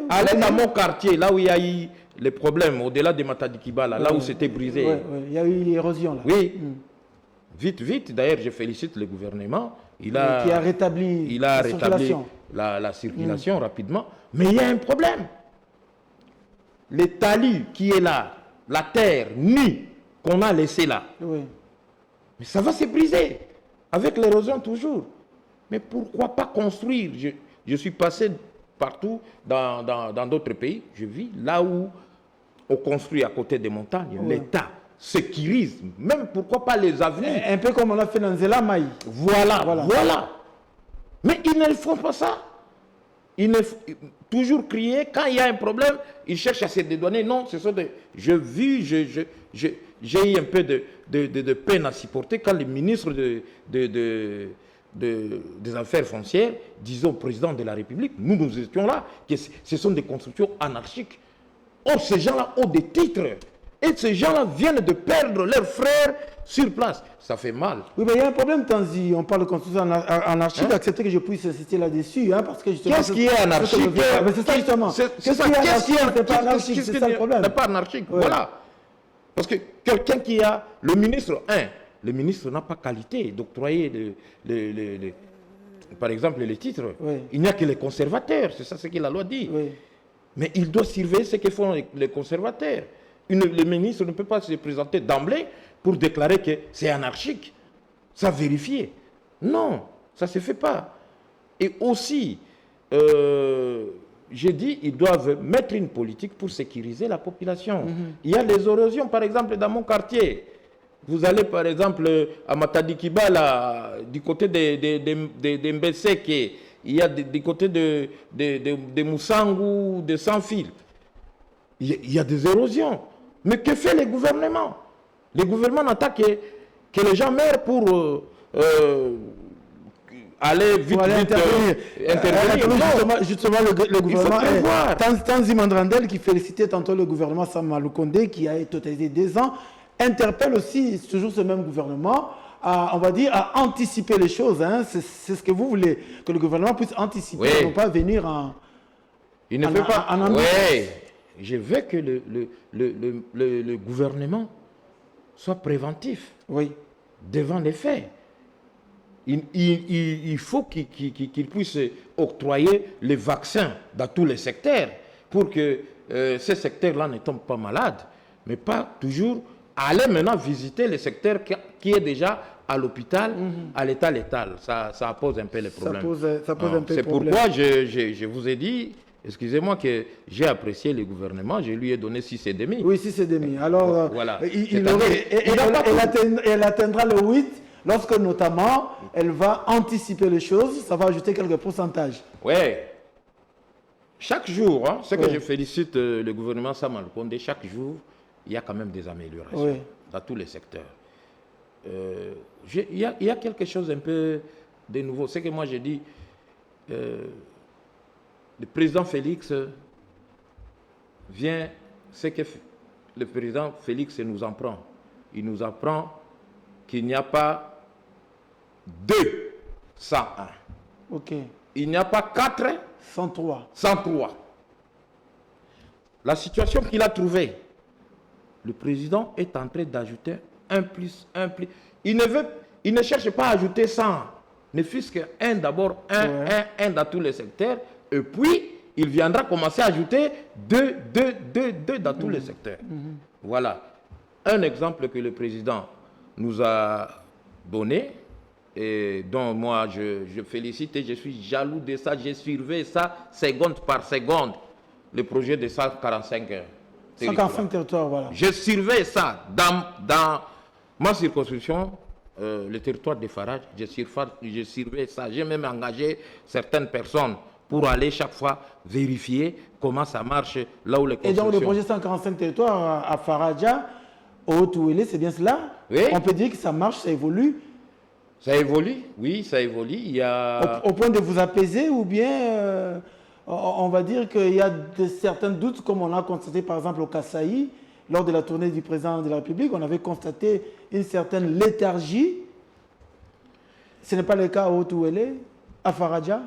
Allez dans mon quartier, là où il y a eu les problèmes, au-delà de Matadi Kibala, là où c'était brisé. Il y a eu l'érosion là. Oui. Vite. D'ailleurs, je félicite le gouvernement. Qui a rétabli la circulation rapidement. Mais il y a un problème. Le talus qui est là, la terre nue qu'on a laissée là, mais ça va se briser. Avec l'érosion toujours. Mais pourquoi pas construire? Je suis passé partout dans d'autres pays. Je vis là où on construit à côté des montagnes. L'État sécurise, même pourquoi pas les avenues. Un peu comme on a fait dans Zela Maï. Voilà. Mais ils ne font pas ça. il ne faut toujours crier. Quand il y a un problème, il cherche à se dédouaner. Non, ce sont des... J'ai eu un peu de peine à supporter quand le ministre des Affaires foncières disait au président de la République, nous étions là, que ce sont des constructions anarchiques. Or, ces gens-là ont des titres. Et ces gens-là viennent de perdre leurs frères sur place. Ça fait mal. Oui, mais il y a un problème, Tanzi. On parle de construction anarchique. Hein? Acceptez que je puisse insister là-dessus. Hein, parce que qu'est-ce qui est anarchique? C'est ça, justement. Qu'est-ce qui est anarchique? C'est ça le problème. C'est pas anarchique. Oui. Voilà. Parce que quelqu'un qui a... Le ministre, le ministre n'a pas qualité d'octroyer, par exemple, les titres. Oui. Il n'y a que les conservateurs. C'est ça ce que la loi dit. Oui. Mais il doit surveiller ce que font les conservateurs. Le ministre ne peut pas se présenter d'emblée pour déclarer que c'est anarchique. Ça vérifier. Non, ça ne se fait pas. Et aussi, j'ai dit, ils doivent mettre une politique pour sécuriser la population. Il y a des érosions, par exemple, dans mon quartier. Vous allez, par exemple, à Matadikiba, là, du côté des Mbeseke, il y a du côté de Moussangu, de Sans-Fil. Il y a des érosions. Mais que fait le gouvernement? Le gouvernement n'attend que les gens meurent pour aller vite intervenir. Justement, le gouvernement, Tanzi Mandrandel, qui félicitait tantôt le gouvernement Sama Lukonde, qui a totalisé 2 ans, interpelle aussi toujours ce même gouvernement à, on va dire, à anticiper les choses. Hein. C'est ce que vous voulez, que le gouvernement puisse anticiper, oui. Ne pas venir en... Il ne peut pas... Oui. Je veux que le gouvernement soit préventif, oui, devant les faits. Il faut qu'il puisse octroyer les vaccins dans tous les secteurs pour que ces secteurs-là ne tombent pas malades, mais pas toujours aller maintenant visiter les secteurs qui est déjà à l'hôpital, à l'état létal. Ça pose un peu les problèmes. Ça pose un peu c'est pourquoi je vous ai dit... Excusez-moi que j'ai apprécié le gouvernement, je lui ai donné 6,5. Oui, 6,5. Alors, voilà. Elle atteindra le 8 lorsque notamment elle va anticiper les choses, ça va ajouter quelques pourcentages. Oui. Chaque jour, hein, ce que je félicite le gouvernement Sama Lukonde, chaque jour, il y a quand même des améliorations dans tous les secteurs. Il y a quelque chose un peu de nouveau. C'est que moi j'ai dit... le président Félix vient, c'est que le président Félix nous apprend. Il nous apprend qu'il n'y a pas 2 101. Ok. Il n'y a pas 4 103. 103. La situation qu'il a trouvée, le président est en train d'ajouter 1 plus 1 plus. Il ne cherche pas à ajouter 100. Ne fût-ce qu'un d'abord, un dans tous les secteurs. Et puis, il viendra commencer à ajouter 2 dans tous les secteurs. Voilà. Un exemple que le président nous a donné, et dont moi je félicite et je suis jaloux de ça, j'ai surveillé ça seconde par seconde, le projet de 145 territoires. 145 territoires, voilà. Je surveille ça dans ma circonscription. Le territoire de Farage, je surveille ça. J'ai même engagé certaines personnes pour aller chaque fois vérifier comment ça marche là où les constructions... Et donc le projet 145 territoires à Faraja, au Haut-Ouélé, c'est bien cela? Oui. On peut dire que ça marche, ça évolue? Ça évolue, oui, ça évolue. Il y a... au point de vous apaiser ou bien on va dire qu'il y a certains doutes comme on a constaté par exemple au Kasaï, lors de la tournée du président de la République, on avait constaté une certaine léthargie. Ce n'est pas le cas au Haut-Ouélé, à Faraja?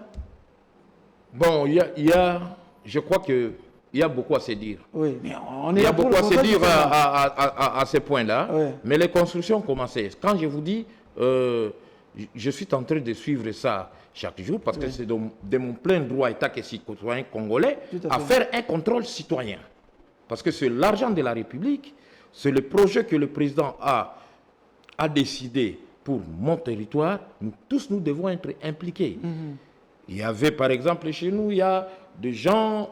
Bon, je crois qu'il y a beaucoup à se dire. Oui, mais il y a beaucoup à se dire à ce point-là. Oui. Mais les constructions ont commencé. Quand je vous dis, je suis en train de suivre ça chaque jour parce que c'est de mon plein droit état que citoyen congolais à faire un contrôle citoyen. Parce que c'est l'argent de la République, c'est le projet que le président a décidé pour mon territoire. Nous tous, nous devons être impliqués. Il y avait, par exemple, chez nous, il y a des gens...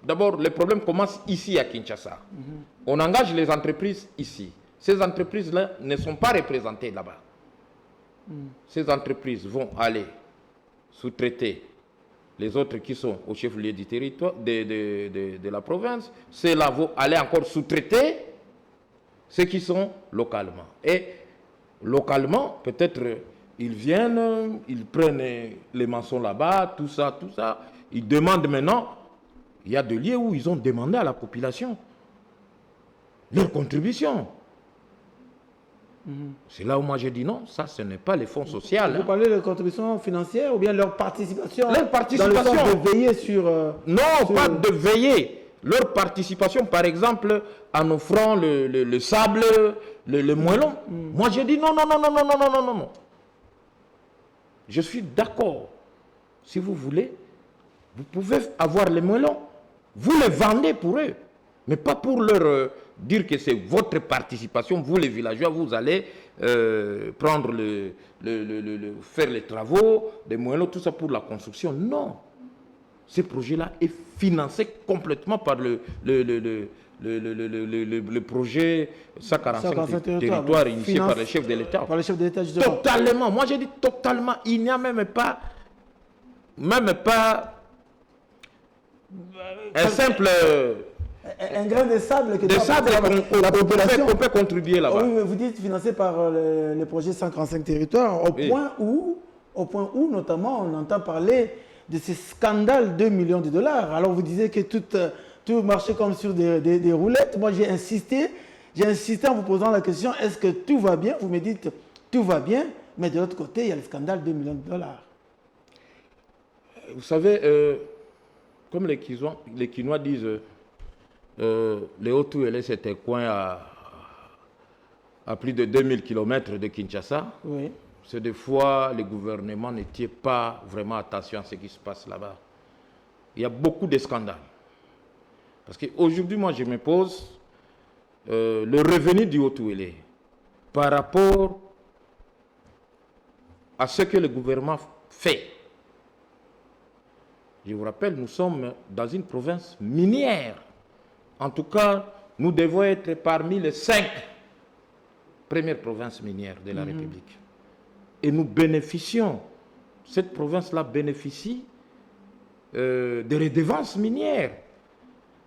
D'abord, le problème commence ici à Kinshasa. On engage les entreprises ici. Ces entreprises-là ne sont pas représentées là-bas. Ces entreprises vont aller sous-traiter les autres qui sont au chef-lieu du territoire, de la province, ceux-là vont aller encore sous-traiter ceux qui sont localement. Et localement, peut-être, ils viennent, ils prennent les maçons là-bas, tout ça. Ils demandent maintenant, il y a des lieux où ils ont demandé à la population leur contribution. C'est là où moi j'ai dit non, ça ce n'est pas les fonds sociaux. Vous parlez de contribution financière ou bien leur participation? Leur participation. Dans le sens de veiller sur... non, pas de veiller. Leur participation, par exemple, en offrant le sable, le moellon. Moi j'ai dit non. Je suis d'accord. Si vous voulez, vous pouvez avoir les moellons. Vous les vendez pour eux. Mais pas pour leur dire que c'est votre participation. Vous, les villageois, vous allez prendre faire les travaux, des moellons, tout ça pour la construction. Non. Ce projet-là est financé complètement par le projet 145 territoires initié par le chef de l'État. Par le chef de l'État, justement. Totalement. Moi, j'ai dit totalement. Il n'y a même pas un simple... un grain de sable que la population peut contribuer là-bas. Oui, vous dites financé par le projet 145 territoires, au point où, notamment, on entend parler de ces scandales de millions de dollars. Alors, vous disiez que tout marchait comme sur des roulettes. Moi, j'ai insisté en vous posant la question, est-ce que tout va bien? Vous me dites, tout va bien, mais de l'autre côté, il y a le scandale de millions de dollars. Vous savez, comme les Quinois disent, les Hauts-Touélé, c'était coin à plus de 2000 km de Kinshasa. Oui. C'est des fois, les gouvernements n'étaient pas vraiment attention à ce qui se passe là-bas. Il y a beaucoup de scandales. Parce qu'aujourd'hui, moi, je me pose le revenu du Haut-Touélé par rapport à ce que le gouvernement fait. Je vous rappelle, nous sommes dans une province minière. En tout cas, nous devons être parmi les 5 premières provinces minières de la République. Et nous bénéficions, cette province-là bénéficie de redevances minières.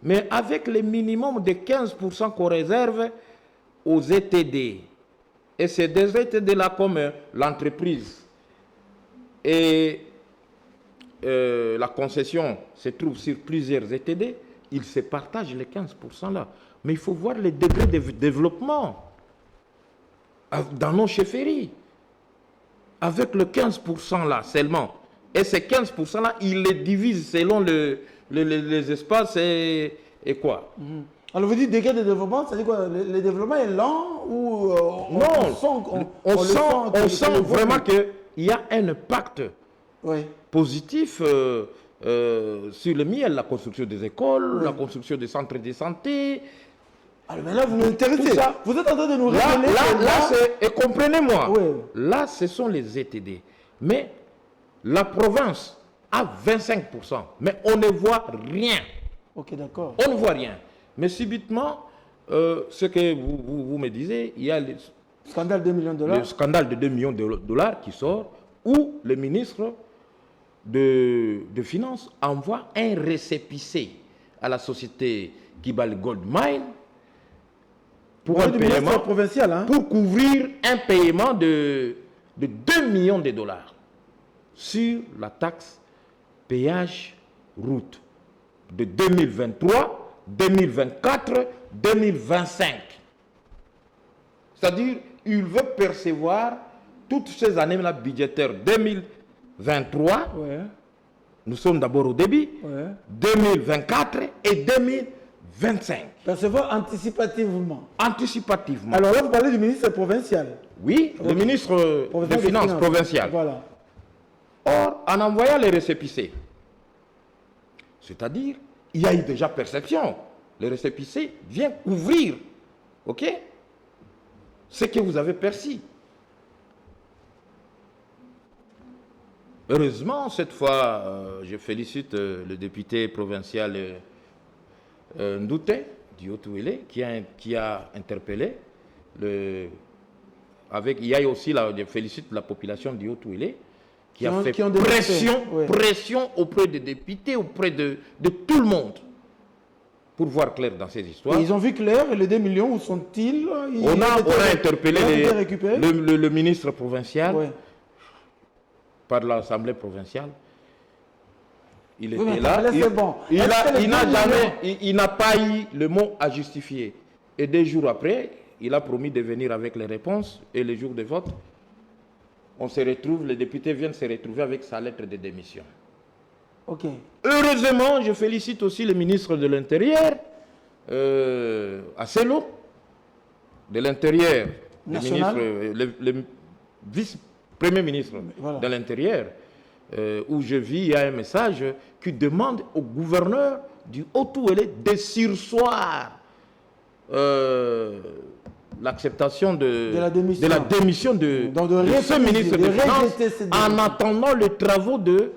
Mais avec le minimum de 15% qu'on réserve aux ETD. Et ces deux ETD-là, comme l'entreprise et la concession se trouve sur plusieurs ETD, ils se partagent les 15% là. Mais il faut voir les degrés de développement dans nos chefferies. Avec le 15% là seulement. Et ces 15% là, ils les divisent selon les espaces et quoi. Alors vous dites degrés de développement, c'est-à-dire quoi? Le développement est lent ou on sent vraiment qu'il y a un impact positif sur le miel, la construction des écoles, la construction des centres de santé. Alors, mais là, vous m'intéressez. Vous êtes en train de nous révéler. Et comprenez-moi, là, ce sont les ETD. Mais la province a 25%. Mais on ne voit rien. Ok, d'accord. On ne voit rien. Mais subitement, ce que vous me disiez, il y a le scandale de 2 millions de dollars. Le scandale de 2 millions de dollars qui sort, où le ministre de Finances envoie un récépissé à la société Kibali Gold Mine pour un paiement provincial, hein? Pour couvrir un paiement de 2 millions de dollars sur la taxe péage route de 2023, 2024, 2025. C'est-à-dire, il veut percevoir toutes ces années-là budgétaires 2023, nous sommes d'abord au débit, 2024 et 2025. Percevoir anticipativement. Anticipativement. Alors là, vous parlez du ministre provincial. Oui, le ministre des Finances provincial. Voilà. Or, en envoyant les récépissés, c'est-à-dire, il y a eu déjà perception. Le récépissé vient couvrir, ok, ce que vous avez perçu. Heureusement, cette fois, je félicite le député provincial Ndouté du Haut-Touélé qui a interpellé. Il y a aussi, je félicite la population du Haut-Touélé qui a fait qui ont pression auprès des députés, auprès de tout le monde, pour voir clair dans ces histoires. Et ils ont vu clair, et les 2 millions, où sont-ils? On a interpellé le ministre provincial par l'Assemblée provinciale. Il était là. Il n'a pas eu le mot à justifier. Et 2 jours après, il a promis de venir avec les réponses. Et le jour de vote, on se retrouve, les députés viennent se retrouver avec sa lettre de démission. Ok. Heureusement, je félicite aussi le ministre de l'Intérieur, Asselo, de l'Intérieur, le vice-premier ministre de l'Intérieur, où je vis, il y a un message qui demande au gouverneur du Haut-Ouélé de surseoir l'acceptation de la démission de ce ministre des Finances en attendant les travaux de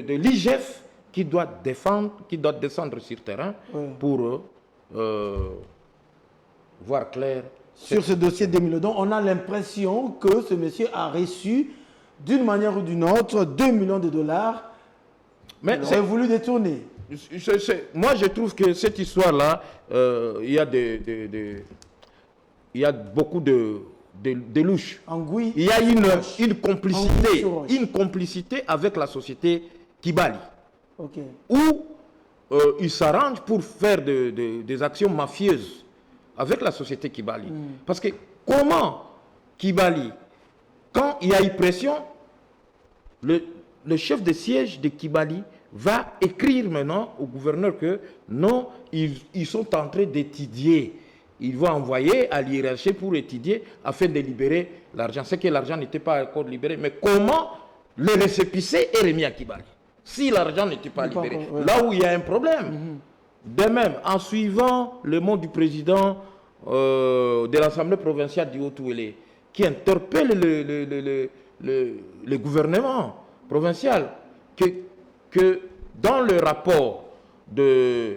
l'IGF qui doit descendre sur terrain pour voir clair. Sur ce dossier de 2 millions, on a l'impression que ce monsieur a reçu d'une manière ou d'une autre 2 millions de dollars. Mais il a voulu détourner. Moi, je trouve que cette histoire-là, il y a beaucoup de louches. Il y a une complicité avec la société Kibali. Où ils s'arrangent pour faire des actions mafieuses avec la société Kibali. Parce que comment Kibali, quand il y a eu pression, le chef de siège de Kibali va écrire maintenant au gouverneur que non, ils sont en train d'étudier. Il va envoyer à l'IRH pour étudier afin de libérer l'argent. C'est que l'argent n'était pas encore libéré. Mais comment le récépissé est remis à Kibali si l'argent n'était pas libéré? Là où il y a un problème. De même, en suivant le mot du président de l'Assemblée provinciale du Haut-Ouélé, qui interpelle le gouvernement provincial, que dans le rapport de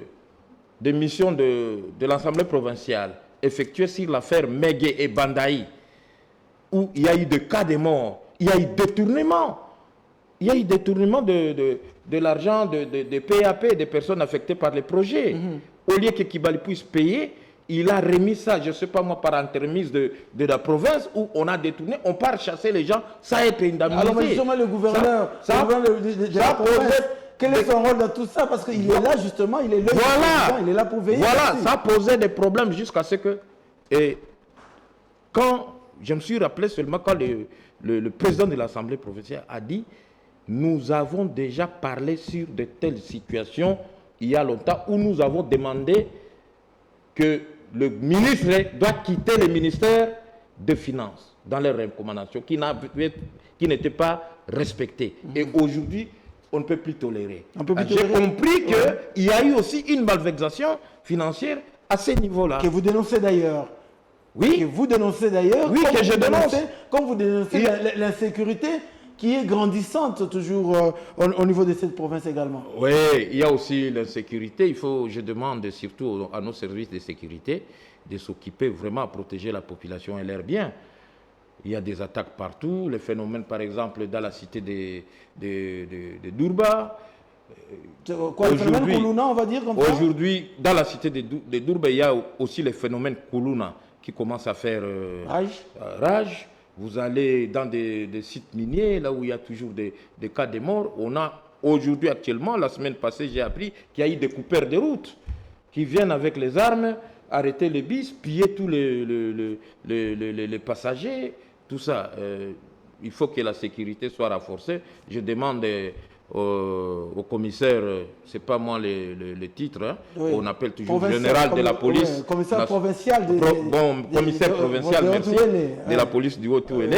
mission de l'Assemblée provinciale effectuée sur l'affaire Megué et Bandaï, où il y a eu des cas de mort, il y a eu détournement. Il y a eu détournement de l'argent de PAP, des personnes affectées par les projets. Au lieu que Kibali puisse payer, il a remis ça, je ne sais pas moi, par intermise de la province, où on a détourné, on part chasser les gens sans être indemnisé. Alors, mais justement, le gouverneur, de la province, quel est son rôle dans tout ça? Parce qu'il est là, justement, il est là, il est là pour veiller. Voilà, ça posait des problèmes jusqu'à ce que... Et quand je me suis rappelé seulement quand le président de l'Assemblée provinciale a dit « Nous avons déjà parlé sur de telles situations il y a longtemps où nous avons demandé que le ministre doit quitter le ministère des Finances dans les recommandations qui n'étaient pas respectées. Et aujourd'hui, on ne peut plus tolérer. J'ai compris qu'il y a eu aussi une malversation financière à ce niveau-là. Que vous dénoncez d'ailleurs. Oui. Que vous dénoncez d'ailleurs. Oui, que je dénonce. Comme vous dénoncez l'insécurité qui est grandissante toujours au niveau de cette province également. Oui, il y a aussi l'insécurité. Je demande surtout à nos services de sécurité de s'occuper vraiment à protéger la population et leurs biens. Il y a des attaques partout. Les phénomènes, par exemple, dans la cité de Dourba. Quoi, le phénomène Koulouna, on va dire comme ça? Aujourd'hui, dans la cité de Dourba, il y a aussi le phénomène Koulouna qui commence à faire rage. Vous allez dans des sites miniers, là où il y a toujours des cas de mort. On a aujourd'hui, actuellement, la semaine passée, j'ai appris qu'il y a eu des coupeurs de route qui viennent avec les armes, arrêter les bis, piller tous les passagers, tout ça. Il faut que la sécurité soit renforcée. Je demande au commissaire, c'est pas moi le titre, hein, on appelle toujours le général de la police. Commissaire provincial. Commissaire provincial, merci, de la police du Haut-Ouélé,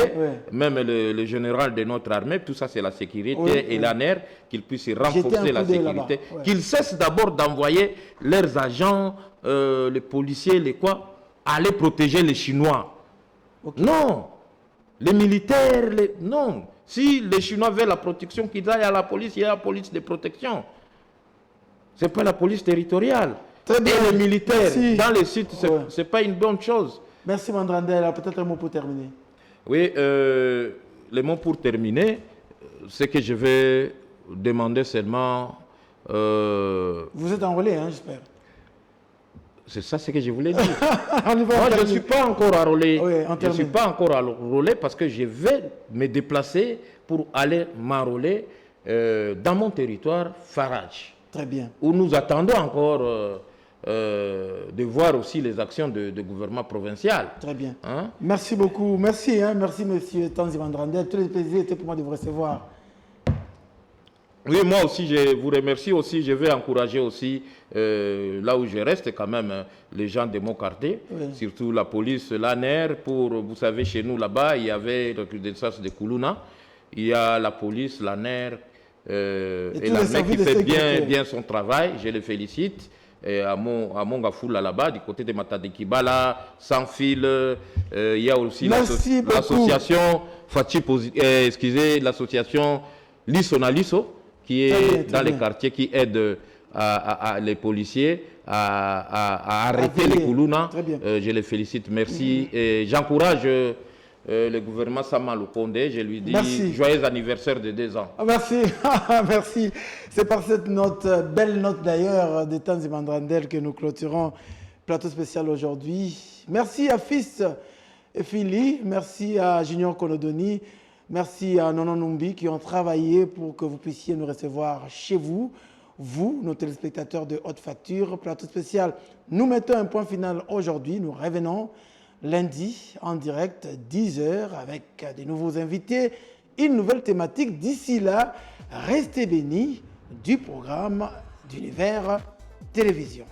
même le général de notre armée, tout ça c'est la sécurité et l'ANER, qu'ils puissent renforcer la sécurité, qu'ils cessent d'abord d'envoyer leurs agents, les policiers, les quoi, aller protéger les Chinois. Non, les militaires, non. Si les Chinois veulent la protection, qu'ils aillent à la police, il y a la police de protection. Ce n'est pas la police territoriale. Et les militaires, dans les sites, ce n'est pas une bonne chose. Merci Mandrandel. Peut-être un mot pour terminer. Oui, les mots pour terminer, c'est que je vais demander seulement... Vous êtes enrôlé, hein, j'espère. C'est ça ce que je voulais dire. Moi, je ne suis pas encore enrôlé. Oui, je ne suis pas encore enrôlé parce que je vais me déplacer pour aller m'enrôler dans mon territoire, Farage. Très bien. Où nous attendons encore de voir aussi les actions du gouvernement provincial. Très bien. Hein? Merci beaucoup. Merci, hein, merci monsieur Tanzi Vandrandel. Tous les plaisirs étaient pour moi de vous recevoir. Oui, moi aussi, je vous remercie aussi. Je vais encourager aussi, là où je reste quand même, les gens de mon quartier, surtout la police, l'ANER. Vous savez, chez nous là-bas, il y avait le recrudescence de Koulouna. Il y a la police, l'ANER et l'armée qui fait bien son travail. Je les félicite. Et à Mongafoula là-bas, du côté de Matadekibala, sans fil, il y a aussi l'association l'association Lissonaliso, qui est dans les quartiers, qui aide les policiers à arrêter les Koulouna. Je les félicite, merci. Et j'encourage le gouvernement Sama Lukonde, je lui dis joyeux anniversaire de 2 ans. Merci, merci. C'est par cette note, belle note d'ailleurs, de Tanzi Vandrandel que nous clôturons plateau spécial aujourd'hui. Merci à Fils et Philly, merci à Junior Konodoni, merci à Nono Numbi qui ont travaillé pour que vous puissiez nous recevoir chez vous, nos téléspectateurs de haute facture. Plateau spécial, nous mettons un point final aujourd'hui. Nous revenons lundi en direct, 10h, avec des nouveaux invités, une nouvelle thématique. D'ici là, restez bénis du programme d'Univers Télévision.